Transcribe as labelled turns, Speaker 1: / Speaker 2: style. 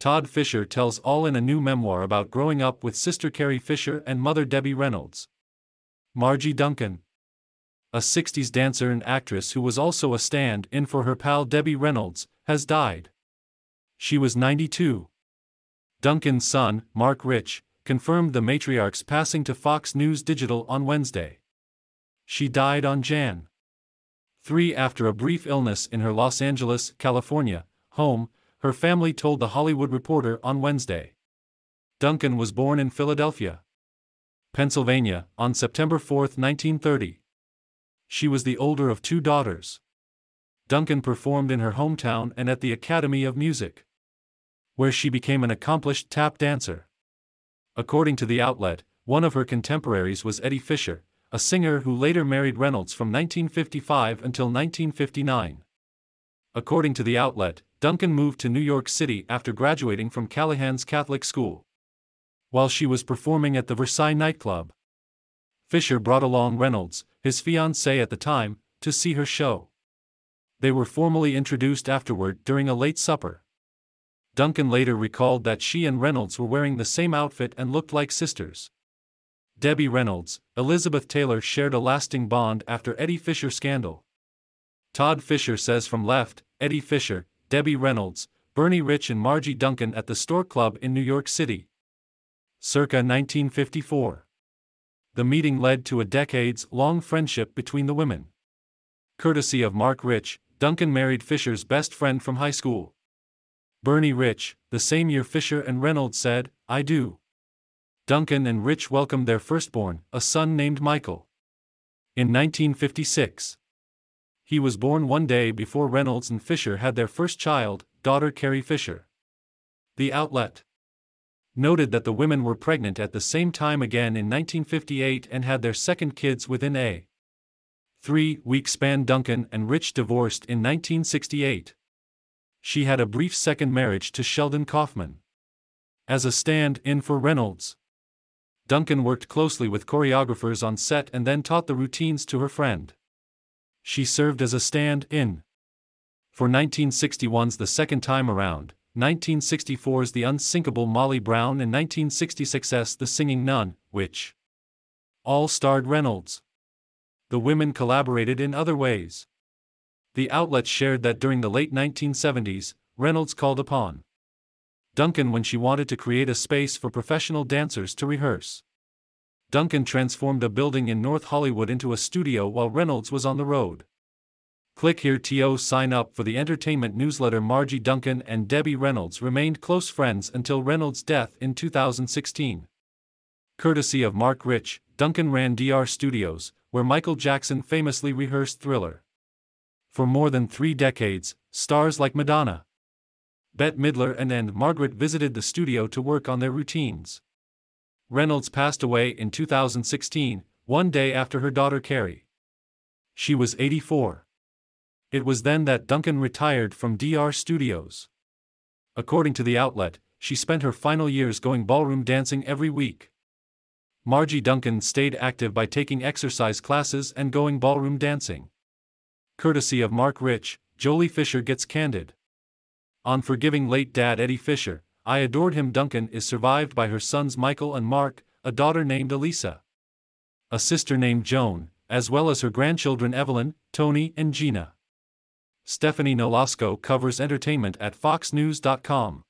Speaker 1: Todd Fisher tells all in a new memoir about growing up with sister Carrie Fisher and mother Debbie Reynolds. Margie Duncan, a 60s dancer and actress who was also a stand-in for her pal Debbie Reynolds, has died. She was 92. Duncan's son, Mark Rich, confirmed the matriarch's passing to Fox News Digital on Wednesday. She died on Jan. 3 after a brief illness in her Los Angeles, California, home, her family told The Hollywood Reporter on Wednesday. Duncan was born in Philadelphia, Pennsylvania, on September 4, 1930. She was the older of 2 daughters. Duncan performed in her hometown and at the Academy of Music, where she became an accomplished tap dancer. According to the outlet, one of her contemporaries was Eddie Fisher, a singer who later married Reynolds from 1955 until 1959. According to the outlet, Duncan moved to New York City after graduating from Callahan's Catholic School. While she was performing at the Versailles nightclub, Fisher brought along Reynolds, his fiancée at the time, to see her show. They were formally introduced afterward during a late supper. Duncan later recalled that she and Reynolds were wearing the same outfit and looked like sisters. Debbie Reynolds, Elizabeth Taylor shared a lasting bond after Eddie Fisher scandal. Todd Fisher says from Left, Eddie Fisher, Debbie Reynolds, Bernie Rich and Margie Duncan at the Stork Club in New York City. Circa 1954. The meeting led to a decades-long friendship between the women. Courtesy of Mark Rich, Duncan married Fisher's best friend from high school, Bernie Rich, the same year Fisher and Reynolds said, "I do." Duncan and Rich welcomed their firstborn, a son named Michael, in 1956. He was born one day before Reynolds and Fisher had their first child, daughter Carrie Fisher. The outlet noted that the women were pregnant at the same time again in 1958 and had their second kids within a 3-week span. Duncan and Rich divorced in 1968. She had a brief second marriage to Sheldon Kaufman. As a stand-in for Reynolds, Duncan worked closely with choreographers on set and then taught the routines to her friend. She served as a stand-in for 1961's The Second Time Around, 1964's The Unsinkable Molly Brown and 1966's The Singing Nun, which all starred Reynolds. The women collaborated in other ways. The outlet shared that during the late 1970s, Reynolds called upon Duncan when she wanted to create a space for professional dancers to rehearse. Duncan transformed a building in North Hollywood into a studio while Reynolds was on the road. Click here to sign up for the entertainment newsletter. Margie Duncan and Debbie Reynolds remained close friends until Reynolds' death in 2016. Courtesy of Mark Rich, Duncan ran DR Studios, where Michael Jackson famously rehearsed Thriller. For more than 3 decades, stars like Madonna, Bette Midler and Margaret visited the studio to work on their routines. Reynolds passed away in 2016, one day after her daughter Carrie. She was 84. It was then that Duncan retired from DR Studios. According to the outlet, she spent her final years going ballroom dancing every week. Margie Duncan stayed active by taking exercise classes and going ballroom dancing. Courtesy of Mark Rich, Jolie Fisher gets candid. On forgiving late dad Eddie Fisher, "I adored him." Duncan is survived by her sons Michael and Mark, a daughter named Elisa, a sister named Joan, as well as her grandchildren Evelyn, Tony and Gina. Stephanie Nolasco covers entertainment at foxnews.com.